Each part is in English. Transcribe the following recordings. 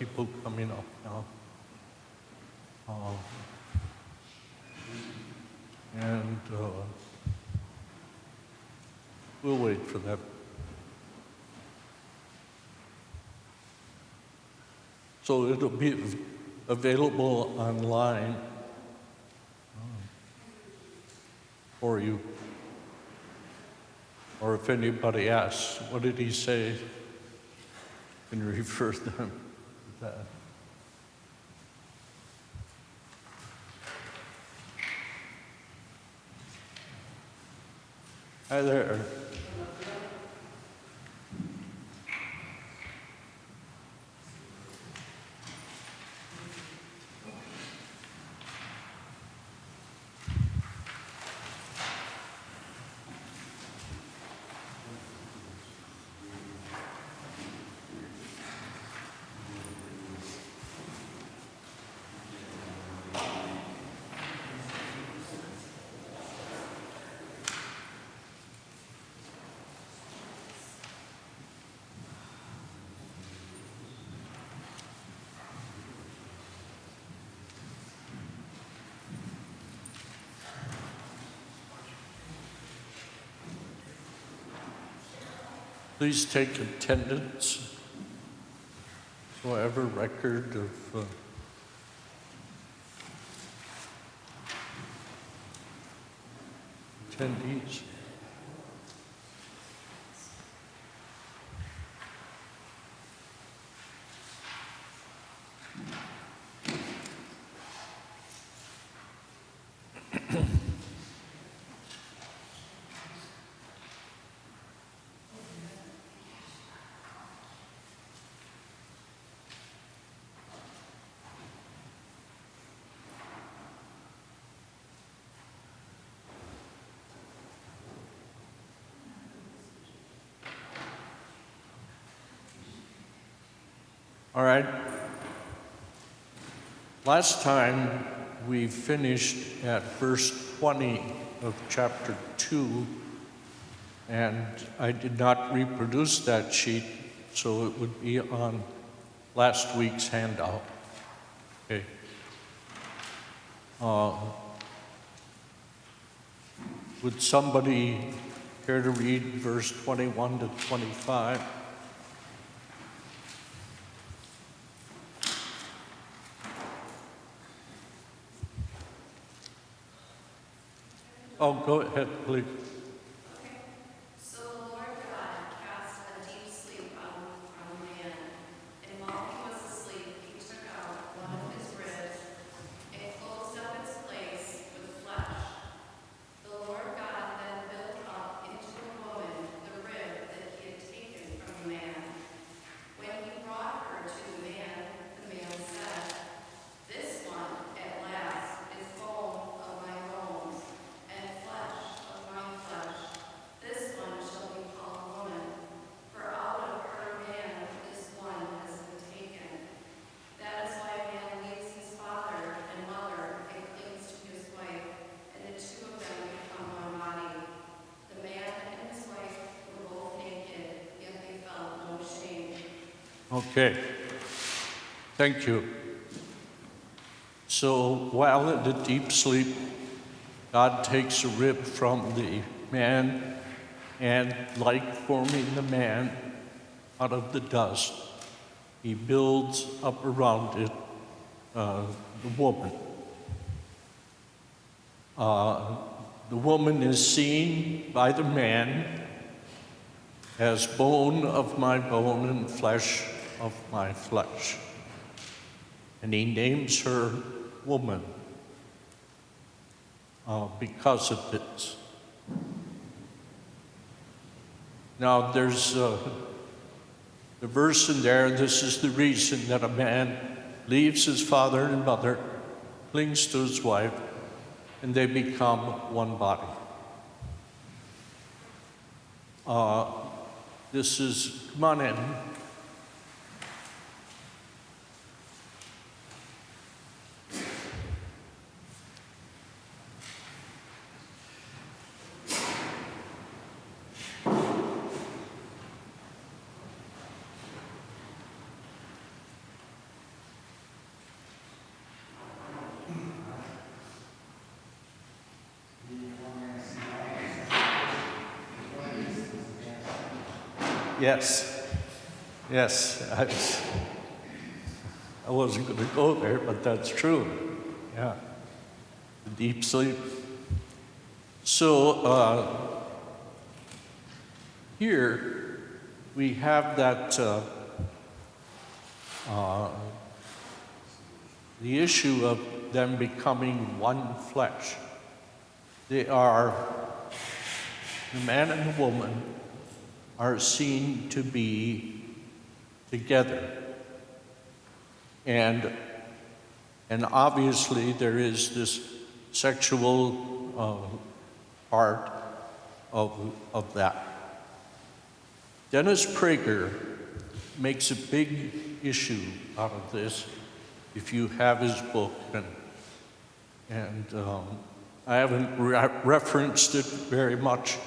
people coming up now. And we'll wait for that. So it'll be available online for you. Or if anybody asks, what did he say? You can refer them to that. Hi there. Please take attendance, so I have a record of attendees. All right. Last time we finished at verse 20 of chapter 2, and I did not reproduce that sheet, so it would be on last week's handout. Okay. Would somebody care to read verse 21 to 25? Oh, go ahead, please. Okay, thank you. So while in the deep sleep, God takes a rib from the man, and like forming the man out of the dust, he builds up around it the woman. The woman is seen by the man as bone of my bone and flesh of my flesh. And he names her woman because of this. Now there's the verse in there, this is the reason that a man leaves his father and mother, clings to his wife, and they become one body. This is, come on in. Yes. Yes. I wasn't going to go there, but that's true. Yeah. The deep sleep. So here we have that the issue of them becoming one flesh. They are, the man and the woman are seen to be together. And obviously there is this sexual part of that. Dennis Prager makes a big issue out of this if you have his book, and I haven't referenced it very much.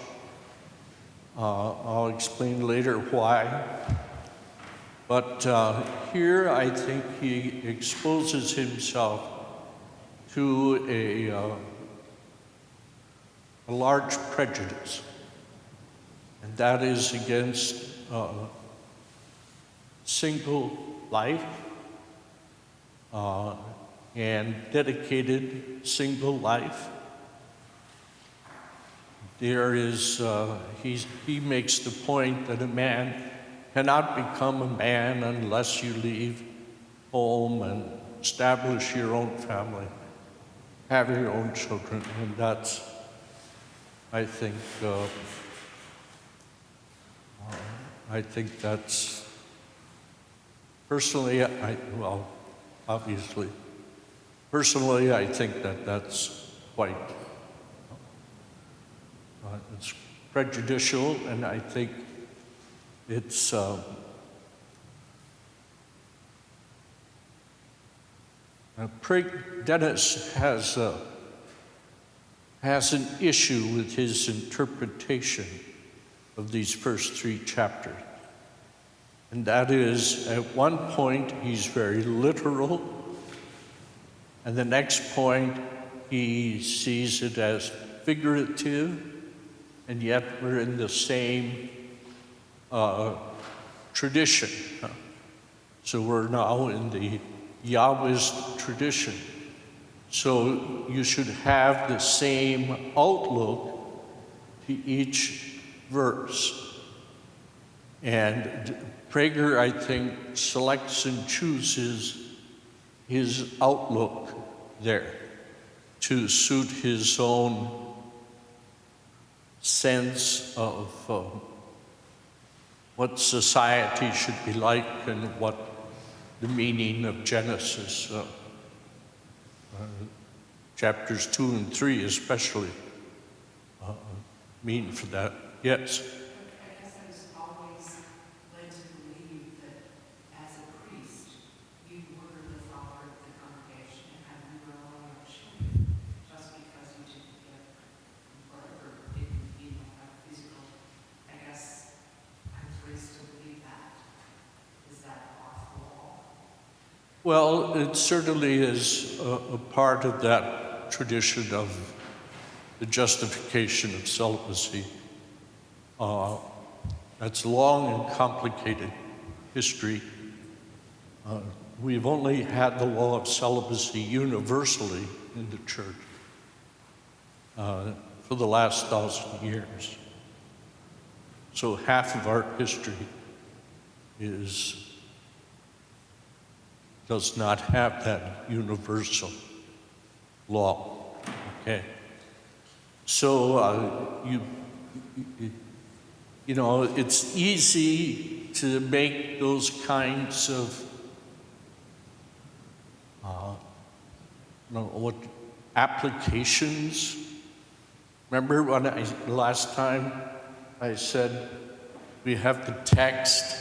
I'll explain later why. But here I think he exposes himself to a large prejudice, and that is against single life and dedicated single life. There is, he makes the point that a man cannot become a man unless you leave home and establish your own family, have your own children, and that's, I think that's, personally, personally, I think that's quite, it's prejudicial, and I think it's Dennis has an issue with his interpretation of these first 3 chapters. And that is, at one point, he's very literal, and the next point, he sees it as figurative, and yet we're in the same tradition. So we're now in the Yahwist tradition. So you should have the same outlook to each verse. And Prager, I think, selects and chooses his outlook there to suit his own sense of what society should be like and what the meaning of Genesis, chapters 2 and 3 especially, mean for that. Yes? I guess I was always led to believe that as a priest, you were the father of the congregation and you were allowing your children just because you didn't get birth or didn't have physical. I guess I was raised to believe that. Is that off the wall? Well, it certainly is a part of that tradition of the justification of celibacy. That's long and complicated history. We've only had the law of celibacy universally in the church for the last 1,000 years. So half of our history does not have that universal law. Okay. So you know, it's easy to make those kinds of applications. Remember when last time I said we have the text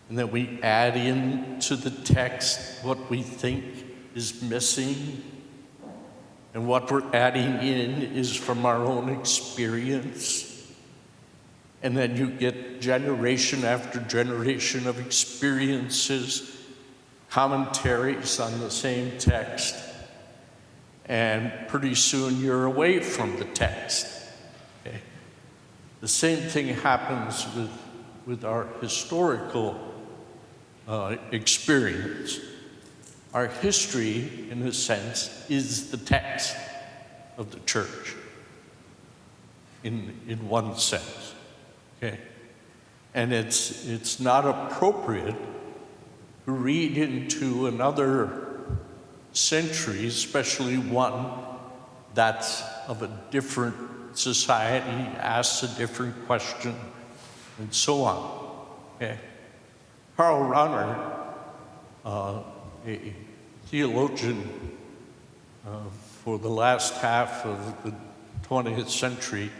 and then we add in to the text what we think is missing, and what we're adding in is from our own experience. And then you get generation after generation of experiences, commentaries on the same text, and pretty soon you're away from the text. Okay? The same thing happens with our historical experience. Our history, in a sense, is the text of the church, in one sense, okay? And it's not appropriate to read into another century, especially one that's of a different society, asks a different question, and so on, okay? Karl Rahner, a theologian for the last half of the 20th century,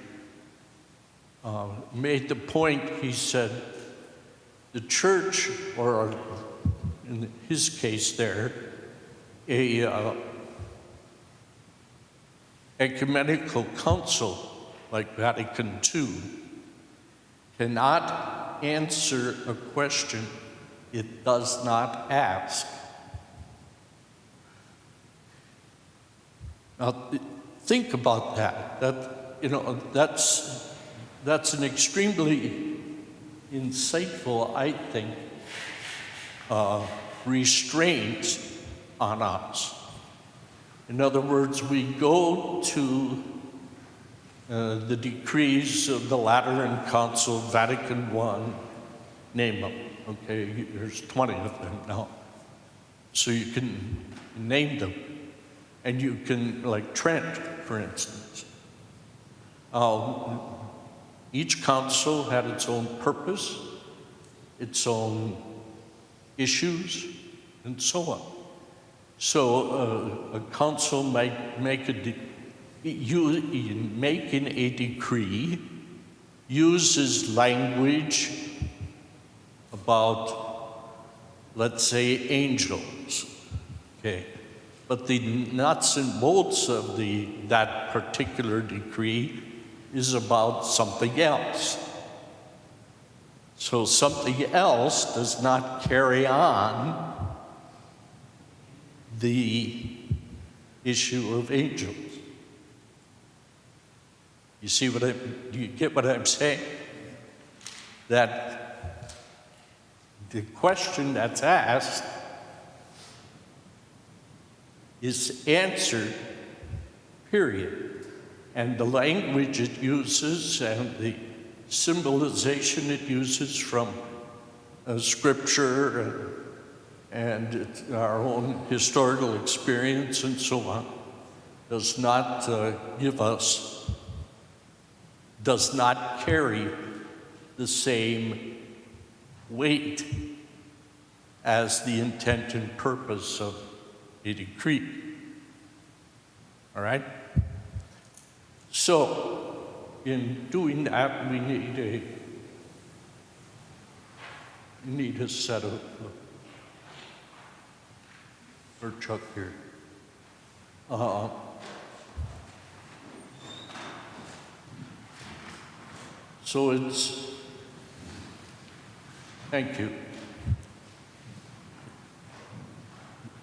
made the point, he said, the church, or in his case there, a ecumenical council like Vatican II cannot answer a question it does not ask. Now, think about that. That's an extremely insightful, I think, restraint on us. In other words, we go to the decrees of the Lateran Council, Vatican I, name them, okay? There's 20 of them now. So you can name them. And you can, like Trent, for instance. Each council had its own purpose, its own issues, and so on. So a council might making a decree uses language about, let's say, angels, okay? But the nuts and bolts of that particular decree is about something else. So something else does not carry on the issue of angels. Do you get what I'm saying? That the question that's asked is answered, period. And the language it uses and the symbolization it uses from Scripture and our own historical experience and so on does not carry the same weight as the intent and purpose of a decree. All right? So, in doing that, we need a set of, for Chuck here. So thank you.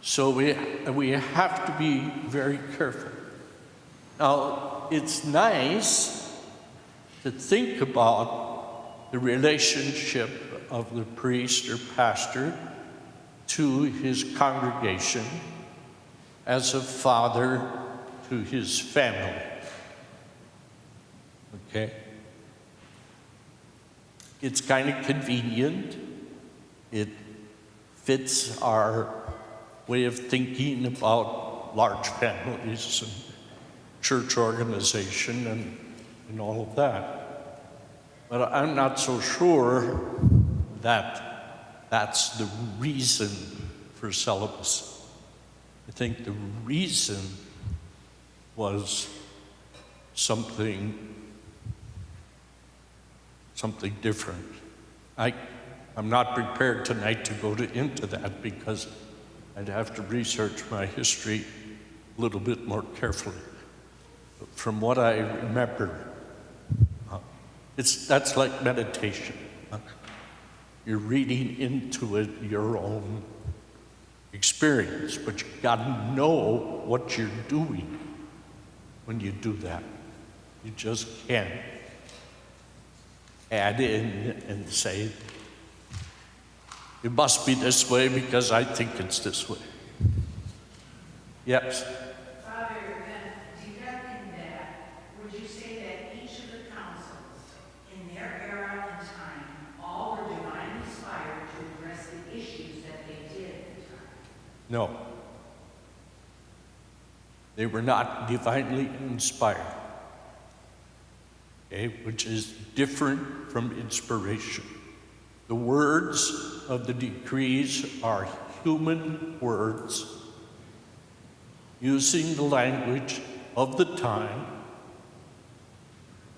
So we have to be very careful. Now, it's nice to think about the relationship of the priest or pastor to his congregation as a father to his family. Okay? It's kind of convenient. It fits our way of thinking about large families and church organization and all of that. But I'm not so sure that that's the reason for celibacy. I think the reason was something different. I'm not prepared tonight to go into that because I'd have to research my history a little bit more carefully. But from what I remember, that's like meditation. You're reading into it your own experience, but you gotta know what you're doing when you do that. You just can't. add in and say, it must be this way because I think it's this way. Yes? Father, then, deducting that, would you say that each of the councils in their era and time all were divinely inspired to address the issues that they did at the time? No. They were not divinely inspired, okay, which is different from inspiration. The words of the decrees are human words using the language of the time.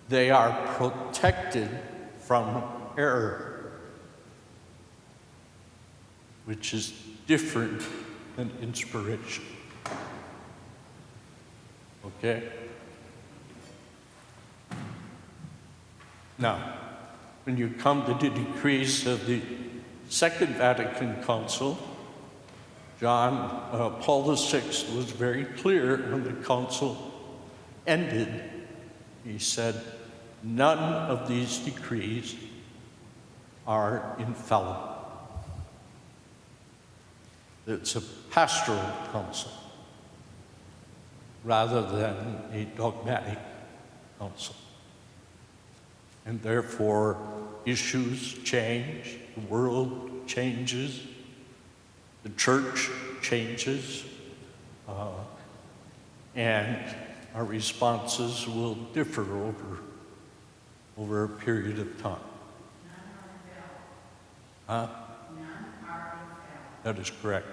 They are protected from error, which is different than inspiration. Okay? Now, when you come to the decrees of the Second Vatican Council, Paul VI was very clear when the council ended. He said, none of these decrees are infallible. It's a pastoral council rather than a dogmatic council. And therefore, issues change, the world changes, the church changes, and our responses will differ over a period of time. None are infallible. None are infallible. That is correct.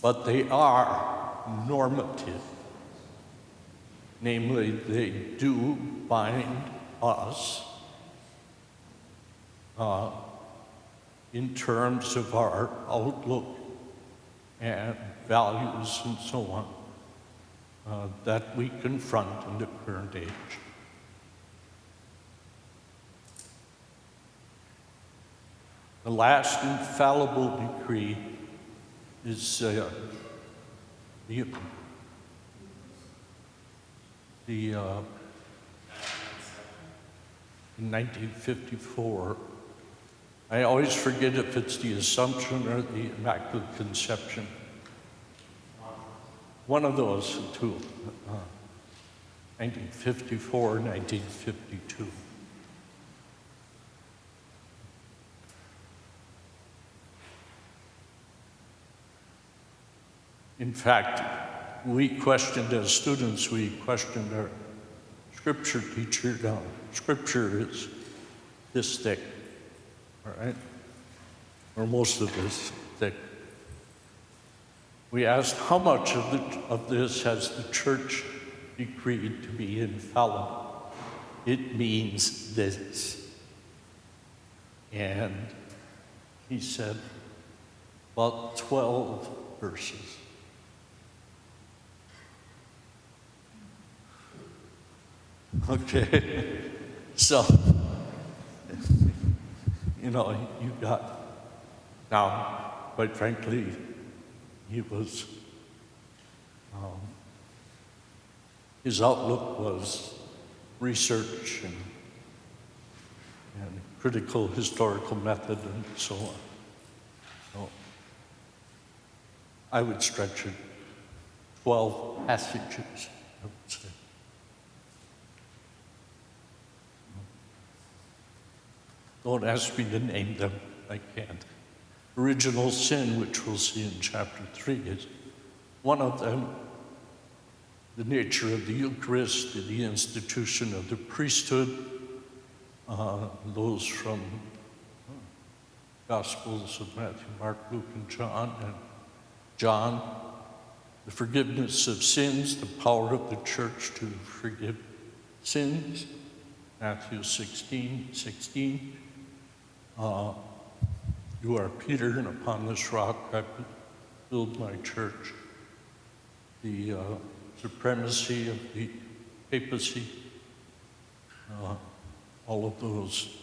But they are normative. Namely, they do bind us in terms of our outlook and values and so on that we confront in the current age. The last infallible decree is in 1954. I always forget if it's the Assumption or the Immaculate Conception. One of those two. 1954, 1952. In fact, we questioned as students, we questioned our scripture teacher. Now, scripture is this thick, all right? Or most of this thick. We asked, how much of this has the church decreed to be infallible? It means this. And he said, about 12 verses. Okay, so, you got, now, quite frankly, he was, his outlook was research and critical historical method and so on. So, I would stretch it 12 passages, I would say. Don't ask me to name them, I can't. Original sin, which we'll see in chapter 3, is one of them. The nature of the Eucharist, the institution of the priesthood, those from Gospels of Matthew, Mark, Luke, and John, the forgiveness of sins, the power of the church to forgive sins, Matthew 16:16. You are Peter, and upon this rock I will build my church. The supremacy of the papacy, all of those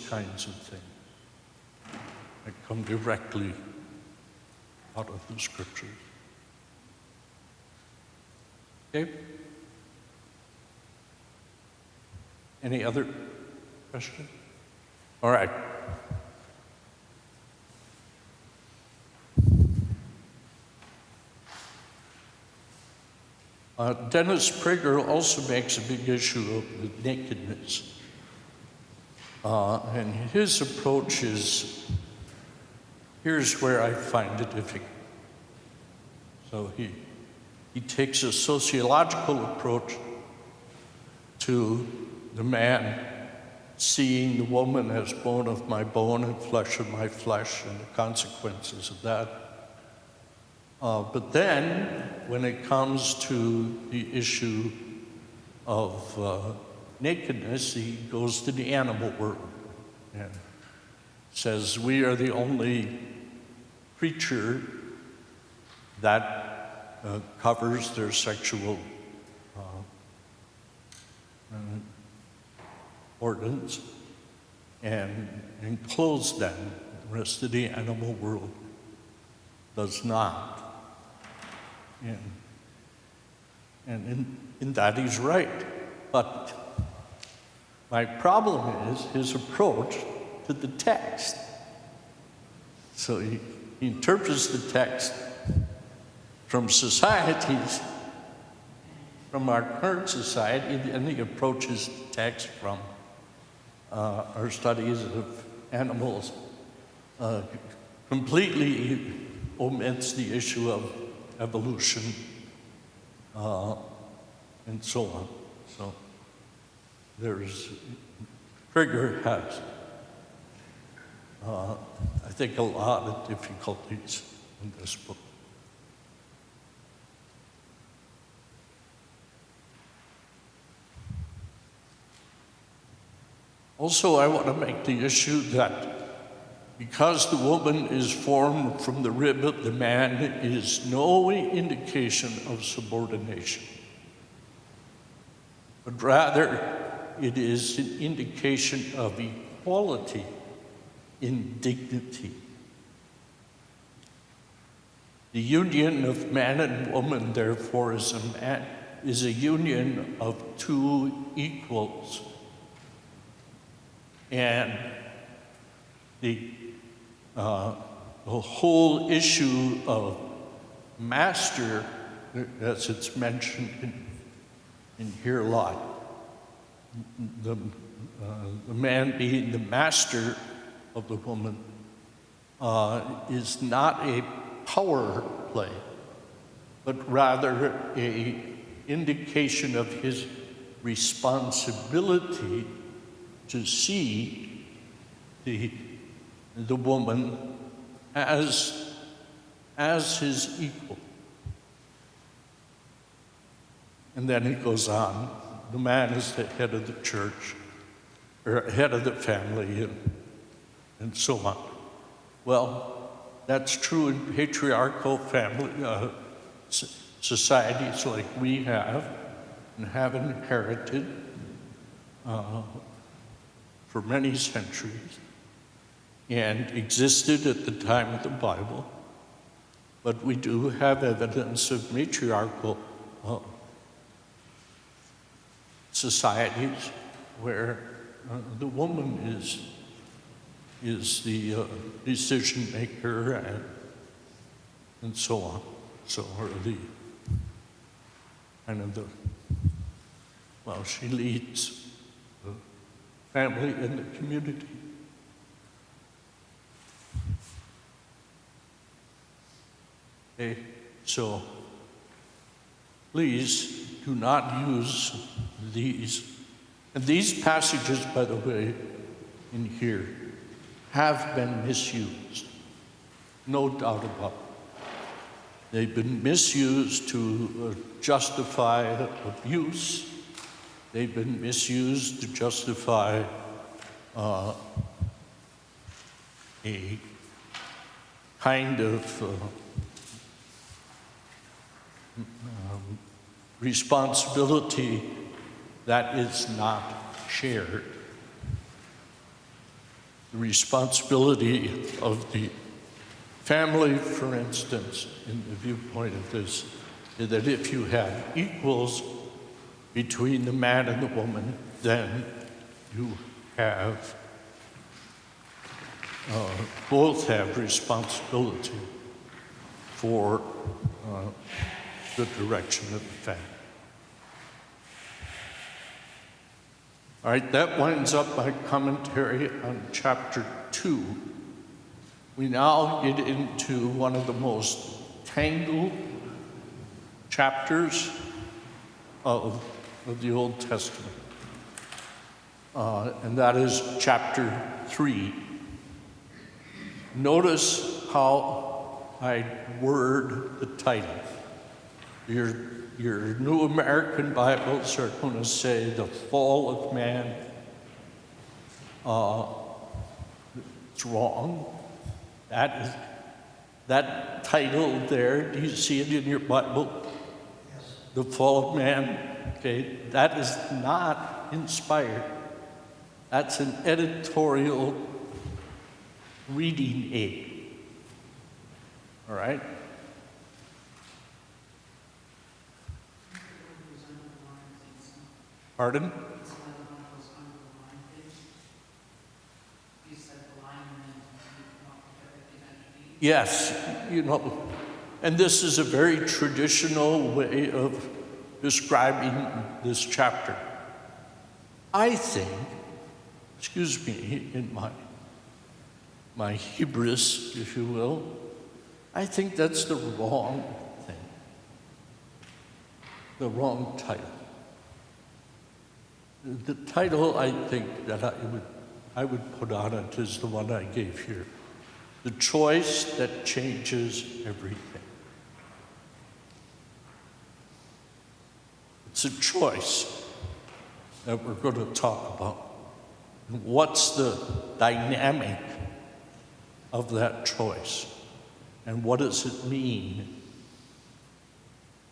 kinds of things that come directly out of the scriptures. Okay? Any other question? All right. Dennis Prager also makes a big issue of the nakedness. And his approach is, here's where I find it difficult. So he takes a sociological approach to the man seeing the woman as bone of my bone and flesh of my flesh and the consequences of that. But then, when it comes to the issue of nakedness, he goes to the animal world and says, we are the only creature that covers their sexual organs and clothes them. The rest of the animal world does not. And in that he's right. But my problem is his approach to the text. So he interprets the text from societies, from our current society, and he approaches the text from our studies of animals, completely omits the issue of evolution, and so on. So Prager has, I think, a lot of difficulties in this book. Also, I want to make the issue that because the woman is formed from the rib of the man is no indication of subordination, but rather it is an indication of equality in dignity. The union of man and woman, therefore, is a union of two equals. And the whole issue of master, as it's mentioned in here a lot, the man being the master of the woman, is not a power play, but rather an indication of his responsibility to see the woman as his equal. And then he goes on, the man is the head of the church, or head of the family, and so on. Well, that's true in patriarchal family societies like we have and have inherited for many centuries and existed at the time of the Bible. But we do have evidence of matriarchal societies where the woman is the decision maker and so on. So, or she leads the family and the community. Okay, so please do not use these. And these passages, by the way, in here, have been misused. No doubt about it. They've been misused to justify abuse. They've been misused to justify a kind of responsibility that is not shared. The responsibility of the family, for instance, in the viewpoint of this, is that if you have equals between the man and the woman, then you have, both have responsibility for the direction of the family. All right, that winds up my commentary on chapter 2. We now get into one of the most tangled chapters of the Old Testament, and that is chapter 3. Notice how I word the title. Your New American Bibles are going to say the fall of man. It's wrong. That title there, do you see it in your Bible? Yes. The fall of man. Okay, that is not inspired. That's an editorial reading aid. All right? Pardon? Yes, and this is a very traditional way of describing this chapter. I think, excuse me, in my hubris, if you will, I think that's the wrong thing, the wrong title. The title I think that I would put on it is the one I gave here. The choice that changes everything. It's a choice that we're going to talk about. And what's the dynamic of that choice? And what does it mean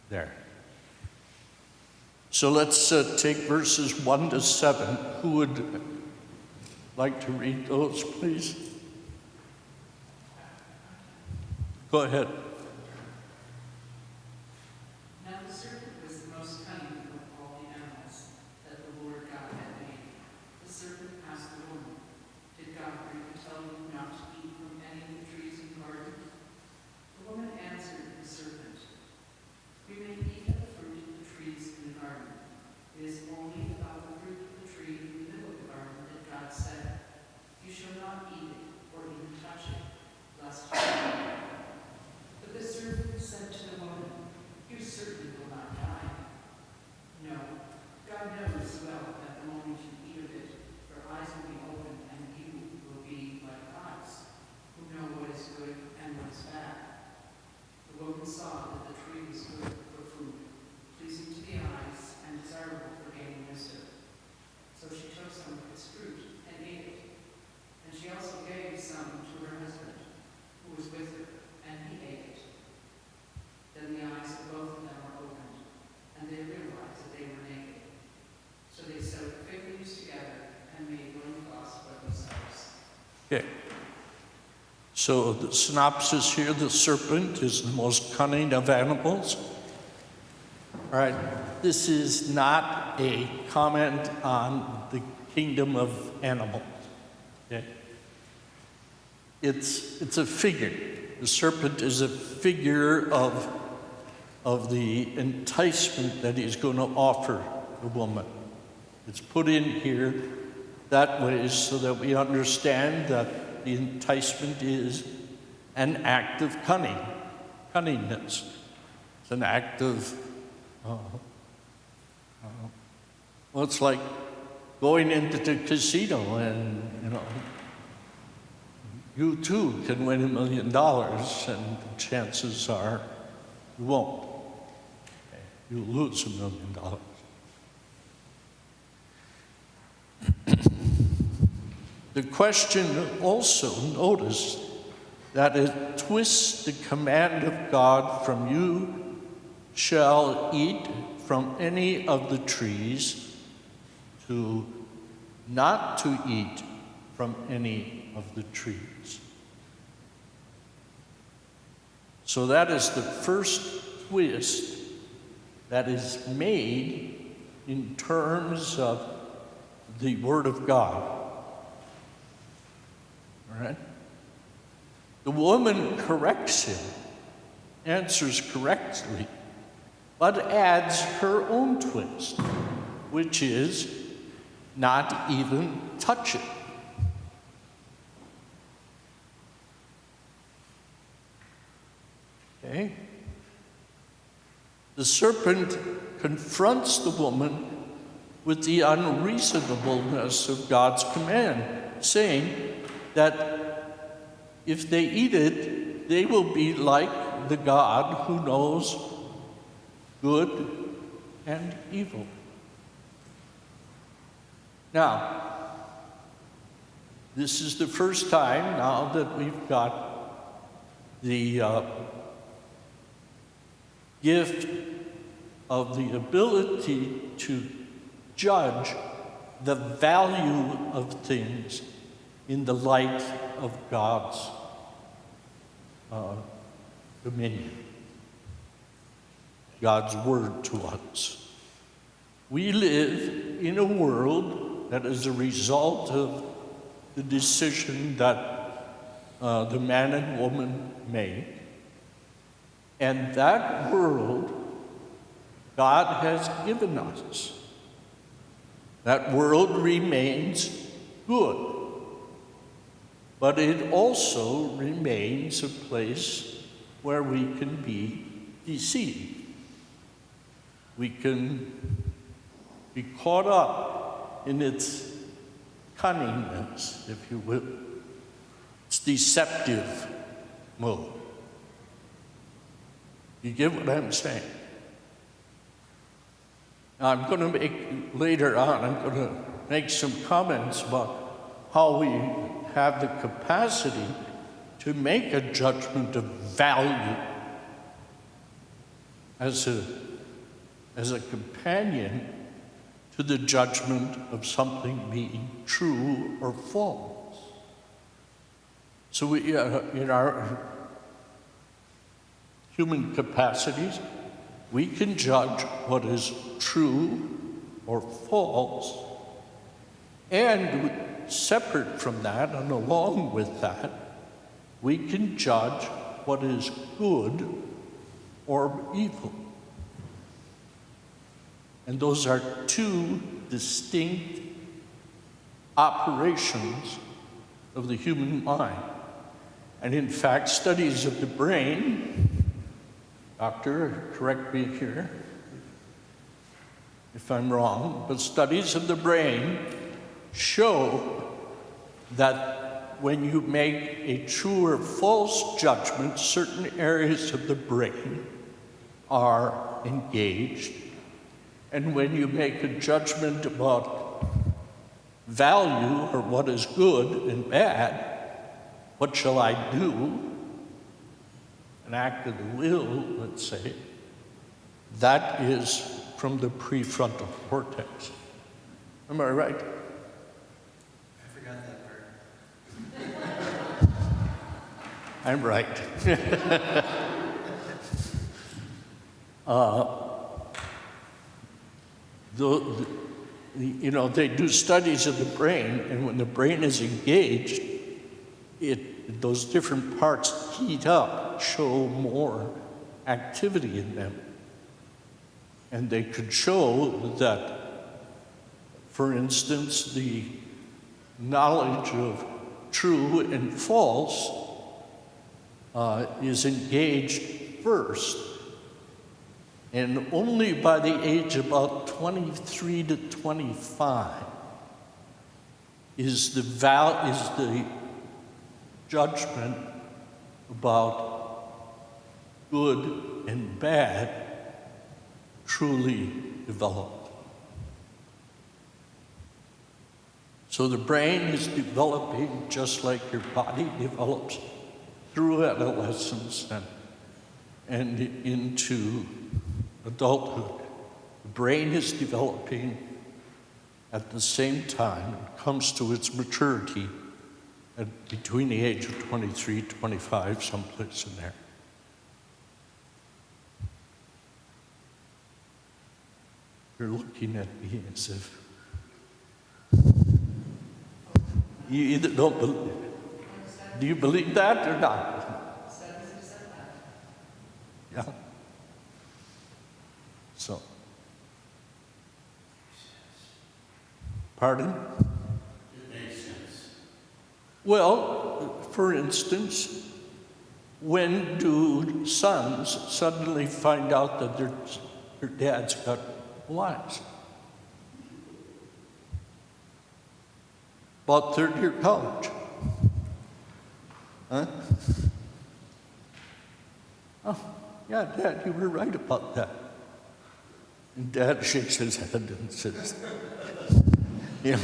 there? So let's take verses 1 to 7. Who would like to read those, please? Go ahead. Now the serpent was the most cunning of all the animals that the Lord God had made. The serpent asked the woman, "Did God really tell you not to eat from any of the trees in the garden?" The woman answered the serpent, "We may eat of the fruit of the trees in the garden. It is only about the fruit of the tree in the middle of the garden that God said, 'You shall not eat it or even touch it, lest you die.'" But the serpent said to the woman, "You certainly will not die. No, God knows well that the moment you eat of it, your eyes will be opened and you will be like gods, who know what is good and what is bad." The woman saw that the tree was good for food, pleasing to the eyes and desirable for gaining wisdom. So she took some of its fruit and ate it. And she also gave some to her husband, who was with her, and he ate it. Then the eyes of both of them were opened, and they realized that they were naked. So they sewed fig leaves together and made loincloths for themselves. Okay. So the synopsis here, the serpent is the most cunning of animals. All right, this is not a comment on the kingdom of animals. Okay? It's a figure. The serpent is a figure of the enticement that he's going to offer the woman. It's put in here that way so that we understand that the enticement is an act of cunningness. It's an act of, well, it's like going into the casino and, you too can win $1 million, and the chances are you won't. Okay? You'll lose $1 million. The question also, notice that it twists the command of God from "you shall eat from any of the trees" to "not to eat from any of the trees." So that is the first twist that is made in terms of the Word of God. All right? The woman corrects him, answers correctly, but adds her own twist, which is not even touch it. Okay? The serpent confronts the woman with the unreasonableness of God's command, saying that if they eat it, they will be like the God who knows good and evil. Now, this is the first time now that we've got the gift of the ability to judge the value of things in the light of God's dominion, God's word to us. We live in a world that is a result of the decision that the man and woman made. And that world God has given us. That world remains good, but it also remains a place where we can be deceived. We can be caught up in its cunningness, if you will. It's deceptive mode. You get what I'm saying? Now, I'm going to make, later on, I'm going to make some comments about how we have the capacity to make a judgment of value as a companion to the judgment of something being true or false. So we, in our human capacities, we can judge what is true or false, and separate from that and along with that, we can judge what is good or evil. And those are two distinct operations of the human mind. And in fact, studies of the brain, doctor, correct me here if I'm wrong, but studies of the brain show that when you make a true or false judgment, certain areas of the brain are engaged. And when you make a judgment about value or what is good and bad, what shall I do? An act of the will, let's say, that is from the prefrontal cortex. Am I right? I forgot that part. I'm right. They do studies of the brain, and when the brain is engaged, those different parts heat up, show more activity in them. And they could show that, for instance, the knowledge of true and false is engaged first. And only by the age of about 23 to 25 is the judgment about good and bad truly developed. So the brain is developing just like your body develops through adolescence and into adulthood. The brain is developing at the same time. It comes to its maturity between the age of 23, 25, someplace in there. You're looking at me as if You either don't believe. Do you believe that or not? Studies have said that. Yeah. So. Pardon? It makes sense. Well, for instance, when do sons suddenly find out that their dad's got wives? About third year college. Huh? Oh, yeah, Dad, you were right about that. And Dad shakes his head and says, "Yeah,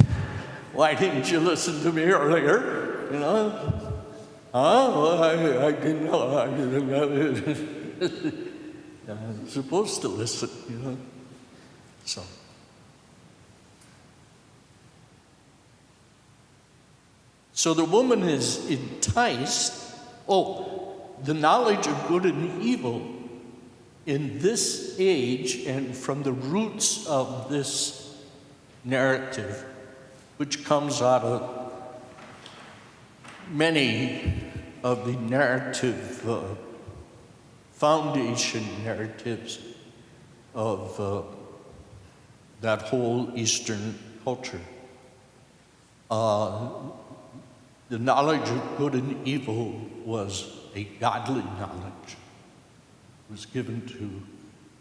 why didn't you listen to me earlier? You know? Oh, I didn't know. I didn't know. I'm supposed to listen, you know? So. So the woman is enticed. Oh, the knowledge of good and evil in this age and from the roots of this narrative, which comes out of many of the narrative, foundation narratives of that whole Eastern culture. The knowledge of good and evil was a godly knowledge. It was given to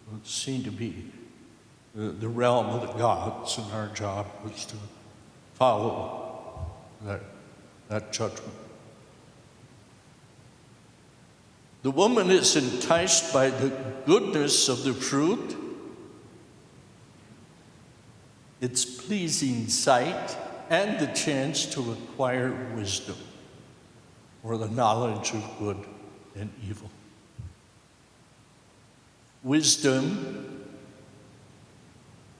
what seemed to be the realm of the gods, and our job was to follow that judgment. The woman is enticed by the goodness of the fruit, its pleasing sight, and the chance to acquire wisdom, or the knowledge of good and evil. Wisdom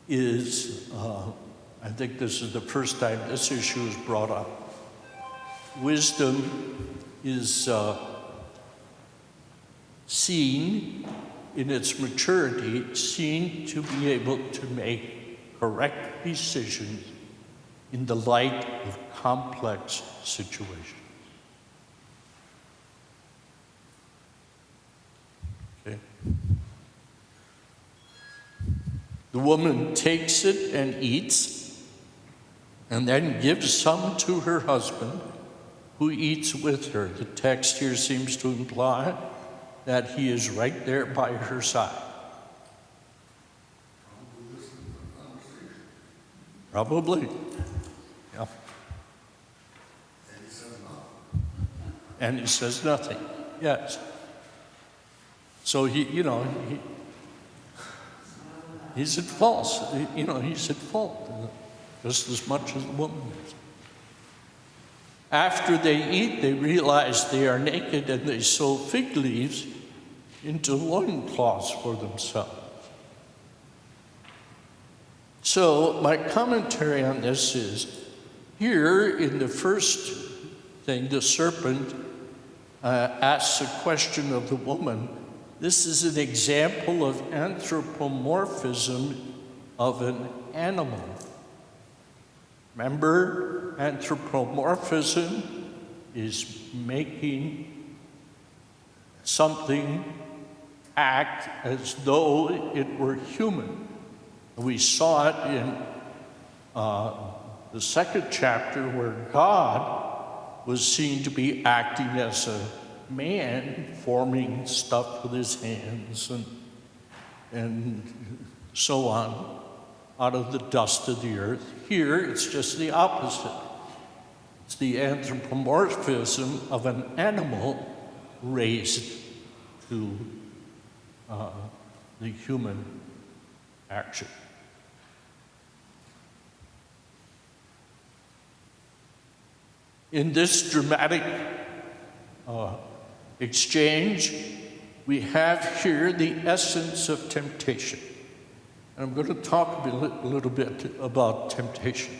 is, I think this is the first time this issue is brought up. Wisdom is seen in its maturity, seen to be able to make correct decisions in the light of complex situations. Okay. The woman takes it and eats, and then gives some to her husband, who eats with her. The text here seems to imply that he is right there by her side. Probably. Yeah. And he says nothing. Yes. So he's at fault. He's at fault just as much as the woman is. After they eat, they realize they are naked, and they sew fig leaves into loincloths for themselves. So my commentary on this is, here in the first thing, the serpent asks a question of the woman. This is an example of anthropomorphism of an animal. Remember, anthropomorphism is making something act as though it were human. We saw it in the second chapter, where God was seen to be acting as a man, forming stuff with his hands and so on, out of the dust of the earth. Here, it's just the opposite. It's the anthropomorphism of an animal raised to the human action. In this dramatic exchange, we have here the essence of temptation. And I'm going to talk a little bit about temptation.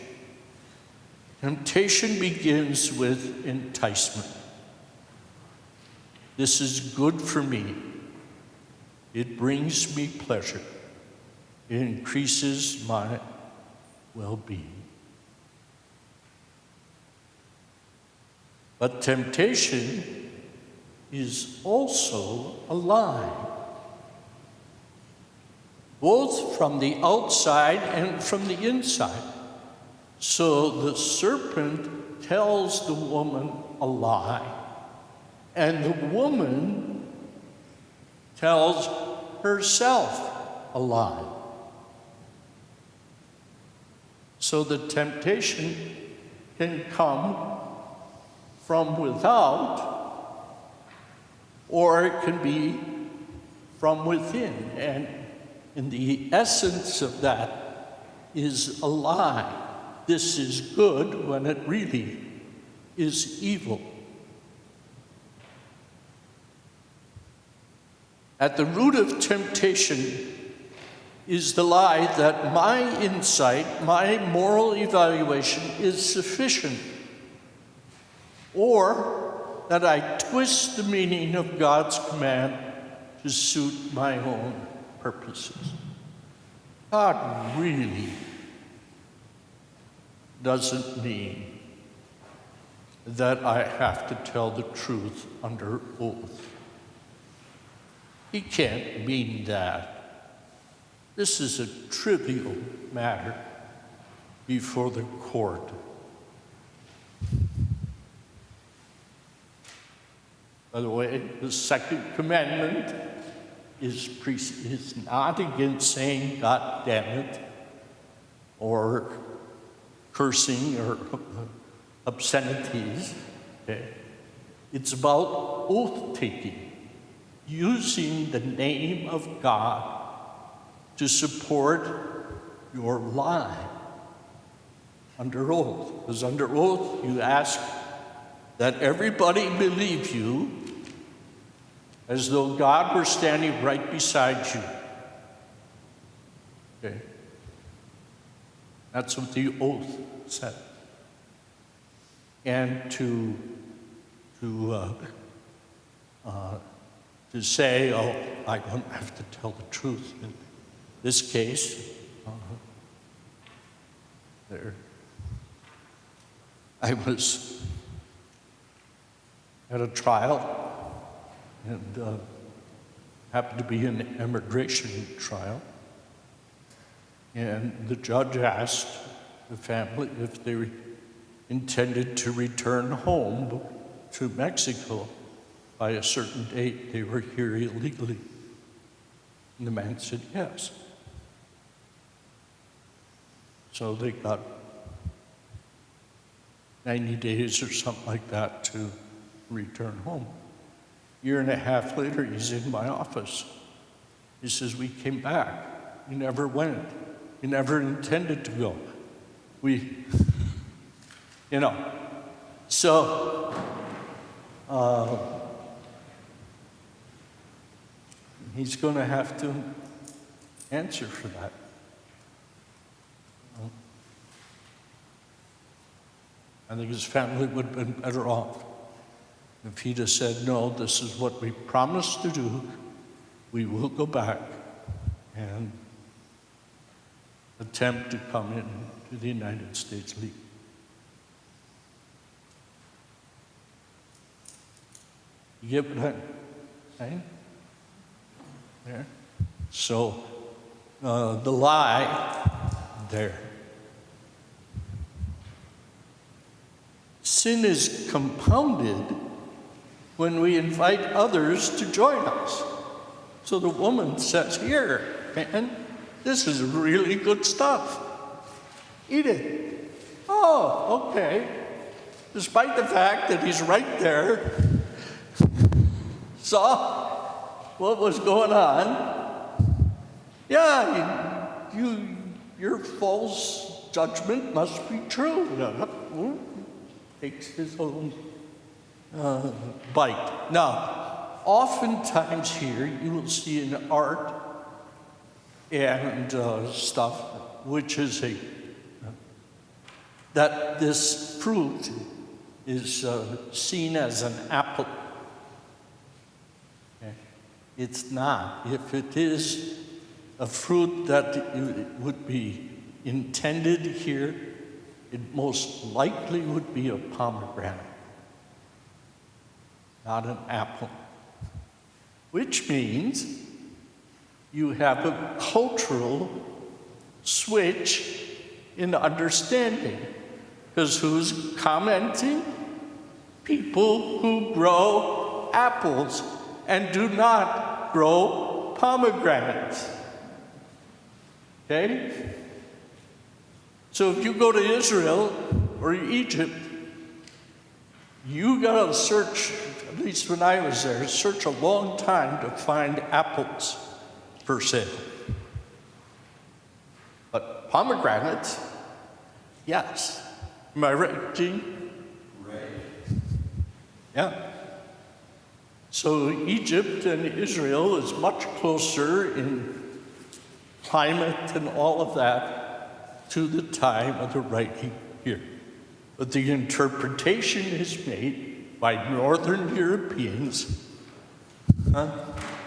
Temptation begins with enticement. This is good for me. It brings me pleasure. It increases my well-being. But temptation is also a lie, both from the outside and from the inside. So the serpent tells the woman a lie, and the woman tells herself a lie. So the temptation can come from without, or it can be from within. And in the essence of that is a lie. This is good when it really is evil. At the root of temptation is the lie that my insight, my moral evaluation is sufficient, or that I twist the meaning of God's command to suit my own purposes. God really doesn't mean that I have to tell the truth under oath. He can't mean that. This is a trivial matter before the court. By the way, the second commandment is not against saying "God damn it," or cursing or obscenities. Okay? It's about oath-taking, using the name of God to support your lie under oath. Because under oath, you ask that everybody believe you as though God were standing right beside you. Okay? That's what the oath said. And to say, oh, I don't have to tell the truth. In this case, I was at a trial, and happened to be an immigration trial. And the judge asked the family if they intended to return home to Mexico by a certain date. They were here illegally. And the man said yes. So they got 90 days or something like that to return home. A year and a half later, he's in my office. He says, we came back. We never went. We never intended to go. So, he's going to have to answer for that. I think his family would have been better off if he'd have said, no, this is what we promised to do. We will go back and attempt to come in to the United States legally. You get what I'm saying? There. So, the lie there. Sin is compounded when we invite others to join us. So the woman says, here, man, this is really good stuff. Eat it. Oh, okay. Despite the fact that he's right there, saw what was going on. Yeah, your false judgment must be true. Takes his own bite. Now, oftentimes here you will see in art and stuff, which is that this fruit is seen as an apple. Okay. It's not. If it is a fruit that would be intended here, it most likely would be a pomegranate. not an apple. Which means you have a cultural switch in understanding. Because who's commenting? People who grow apples and do not grow pomegranates. Okay? So if you go to Israel or Egypt, you gotta search, at least when I was there, search a long time to find apples for sale. But pomegranates, yes. Am I right, Gene? Right. Yeah. So Egypt and Israel is much closer in climate and all of that to the time of the writing here. But the interpretation is made by Northern Europeans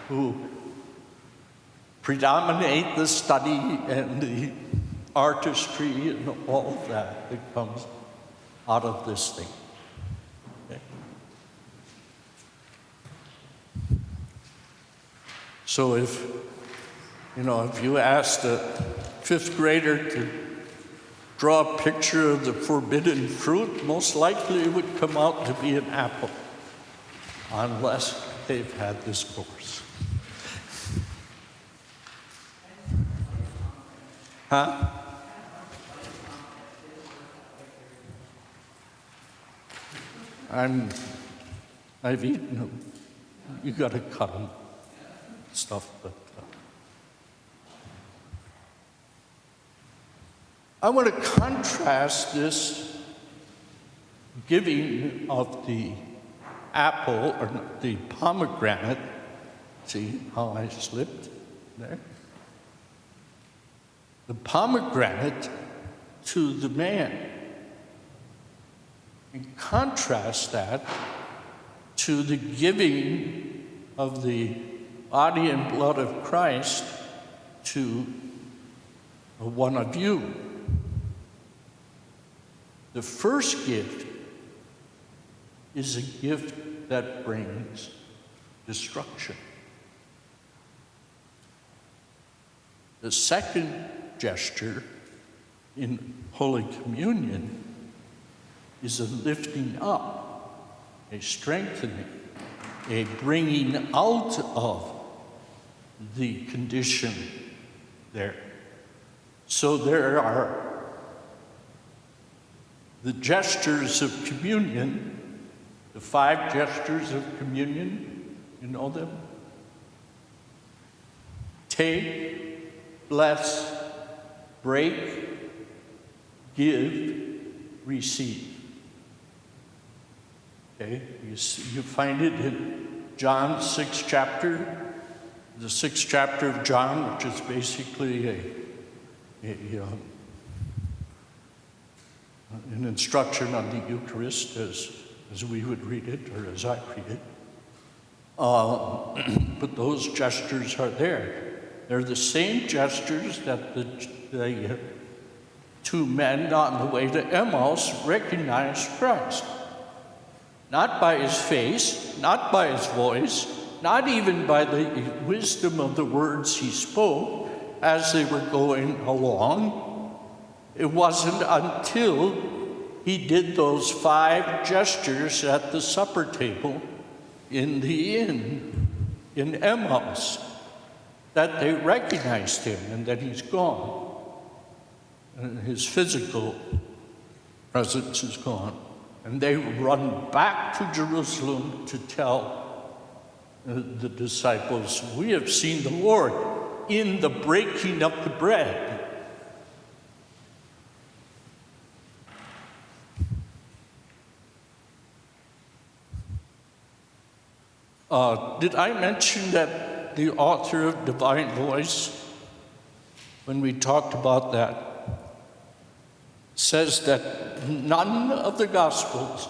who predominate the study and the artistry and all of that comes out of this thing. Okay? So if you asked a fifth grader to draw a picture of the forbidden fruit, most likely it would come out to be an apple, unless they've had this course. Huh? I've eaten them. You got to cut them, stuff. But I want to contrast this giving of the apple or the pomegranate. See how I slipped there? The pomegranate to the man. And contrast that to the giving of the body and blood of Christ to one of you. The first gift is a gift that brings destruction. The second gesture in Holy Communion is a lifting up, a strengthening, a bringing out of the condition there. So there are the gestures of communion, the 5 gestures of communion, you know them? Take, bless, break, give, receive. Okay, you find it in John 6th chapter, the 6th chapter of John, which is basically an instruction on the Eucharist as we would read it, or as I read it. But those gestures are there. They're the same gestures that the 2 men on the way to Emmaus recognized Christ. Not by his face, not by his voice, not even by the wisdom of the words he spoke as they were going along. It wasn't until he did those 5 gestures at the supper table in the inn in Emmaus that they recognized him and that he's gone. And his physical presence is gone. And they run back to Jerusalem to tell the disciples, we have seen the Lord in the breaking of the bread. Did I mention that the author of Divine Voice, when we talked about that, says that none of the Gospels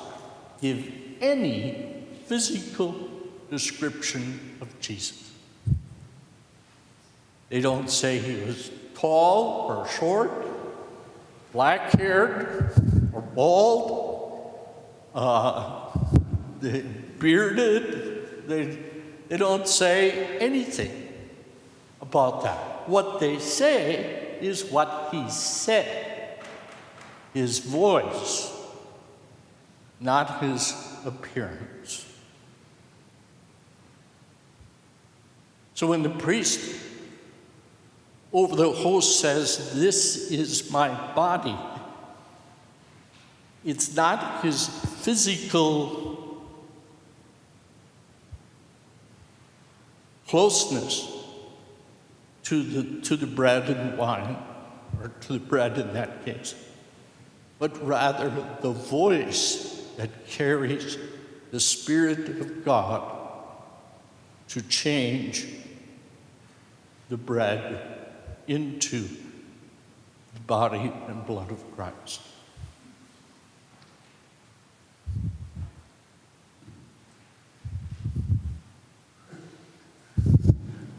give any physical description of Jesus. They don't say he was tall or short, black-haired or bald. bearded. They don't say anything about that. What they say is what he said, his voice, not his appearance. So when the priest over the host says, "This is my body," it's not his physical closeness to the bread and wine, or to the bread in that case, but rather the voice that carries the Spirit of God to change the bread into the body and blood of Christ.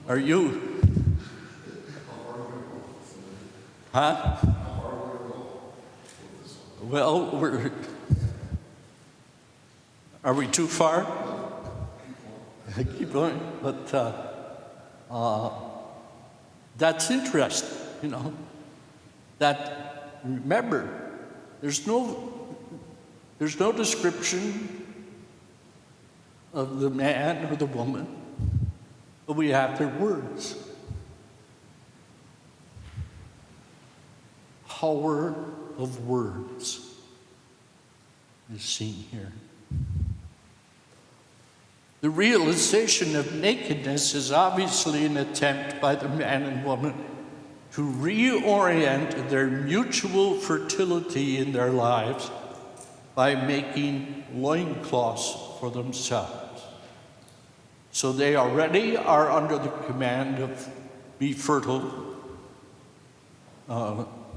Are you? Huh? Well, are we too far? Keep going. But that's interesting, that, remember, there's no description of the man or the woman, but we have their words. Power of words is seen here. The realization of nakedness is obviously an attempt by the man and woman to reorient their mutual fertility in their lives by making loincloths for themselves. So they already are under the command of be fertile,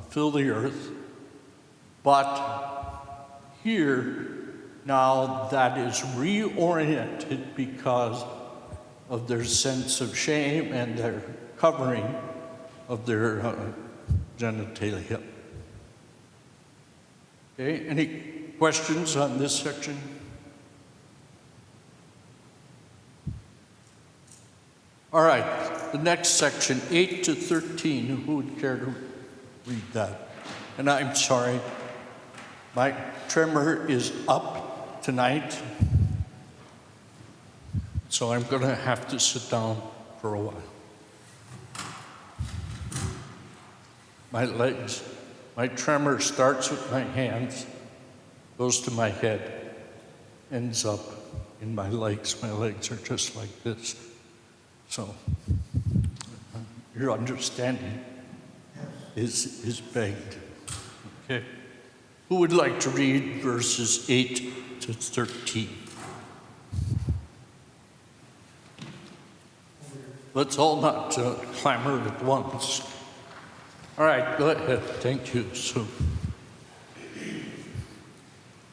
fill the earth, but here now that is reoriented because of their sense of shame and their covering of their genitalia. Okay, any questions on this section? All right, the next section, 8 to 13, who would care to read that? And I'm sorry, my tremor is up tonight, so I'm going to have to sit down for a while. My legs, my tremor starts with my hands, goes to my head, ends up in my legs. My legs are just like this. So your understanding is begged. Okay. Who would like to read verses 8 to 13? Let's all not clamor at once. All right, go ahead. Thank you, Sue.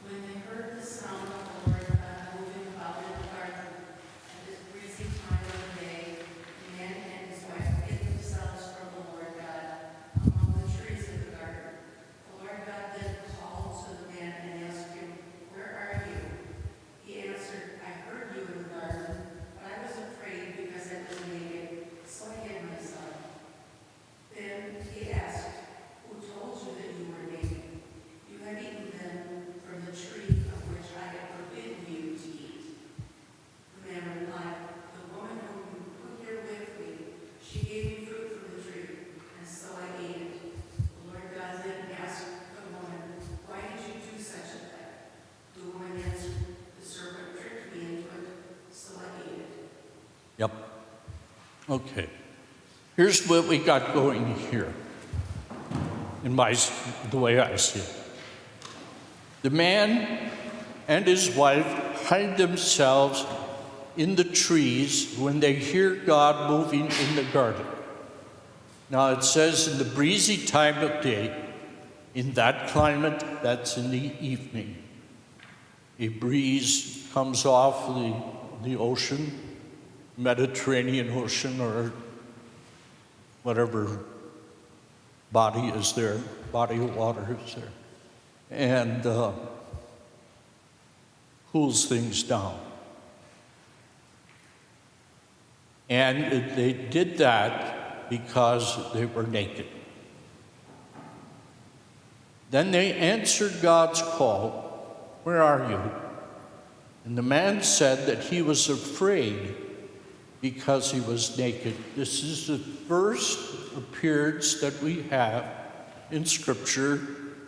When they heard the sound of the Lord God moving about in the garden at this breezy time of the day, the man and his wife hid themselves from the Lord God among the trees of the garden. The Lord God then called to the man and asked him, "Where are you?" He answered, "I heard you in the garden, but I was afraid because I was naked, so I hid myself." Then he asked, "Who told you that you were naked? You have eaten then from the tree of which I have forbidden you to eat." The man replied, "The woman whom you put here with me, she gave me fruit from the tree, and so I ate it." The Lord God then asked the woman, "Why did you do such a thing?" The woman answered, "The serpent tricked me into it, so I ate it." Yep. Okay. Here's what we got going here, the way I see it. The man and his wife hide themselves in the trees when they hear God moving in the garden. Now it says in the breezy time of day, in that climate, that's in the evening. A breeze comes off the ocean, Mediterranean Ocean, or whatever body is there, body of water is there, and cools things down. And they did that because they were naked. Then they answered God's call, "Where are you?" And the man said that he was afraid because he was naked. This is the first appearance that we have in Scripture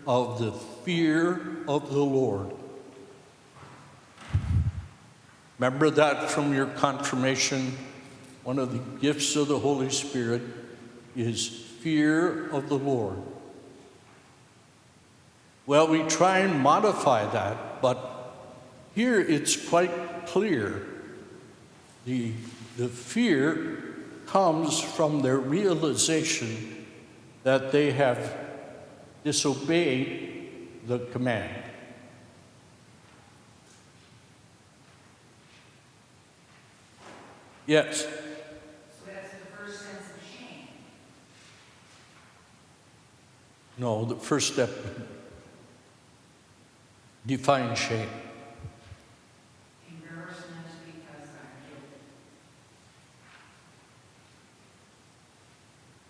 of the fear of the Lord. Remember that from your confirmation? One of the gifts of the Holy Spirit is fear of the Lord. Well, we try and modify that, but here it's quite clear. The fear comes from their realization that they have disobeyed the command. Yes. So that's the first sense of shame. No, the first step, define shame. Embarrassment because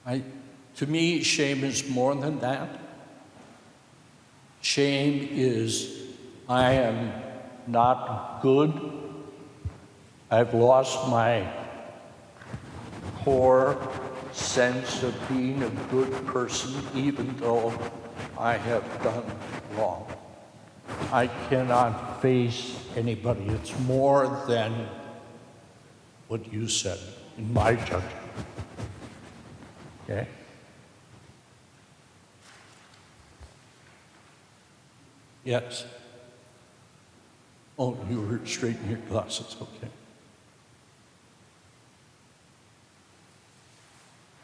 I'm guilty. To me, shame is more than that. Shame is, I am not good. I've lost my core sense of being a good person, even though I have done wrong. I cannot face anybody. It's more than what you said, in my judgment. Okay? Yes. Oh, you were straightening your glasses, okay.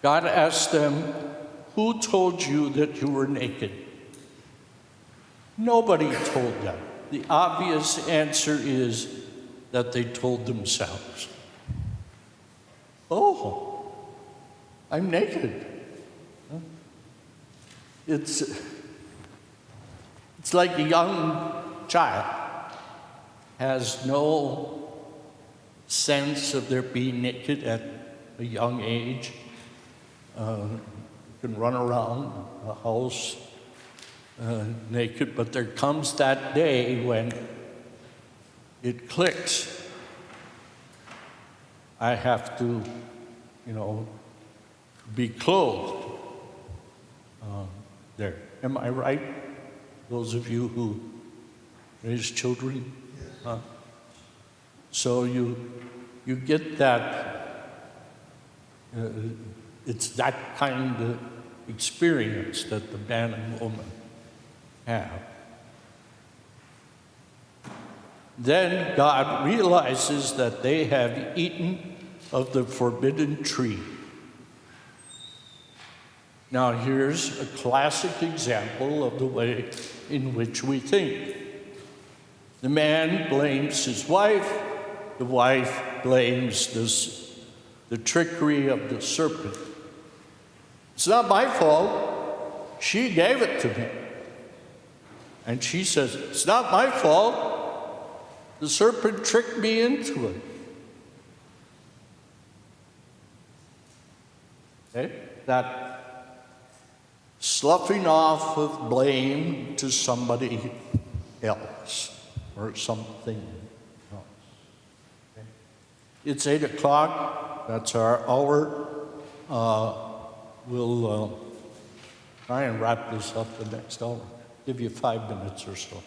God asked them, "Who told you that you were naked?" Nobody told them. The obvious answer is that they told themselves. Oh, I'm naked. It's like a young child has no sense of their being naked at a young age. You can run around the house naked, but there comes that day when it clicks. I have to, be clothed. There. Am I right? Those of you who raise children? Yes. So you get that, it's that kind of experience that the man and woman have. Then God realizes that they have eaten of the forbidden tree. Now here's a classic example of the way in which we think. The man blames his wife, the wife blames the trickery of the serpent. It's not my fault. She gave it to me. And she says, it's not my fault. The serpent tricked me into it. Okay? That sloughing off of blame to somebody else or something else. Okay? It's 8 o'clock. That's our hour. We'll try and wrap this up the next hour. Give you 5 minutes or so.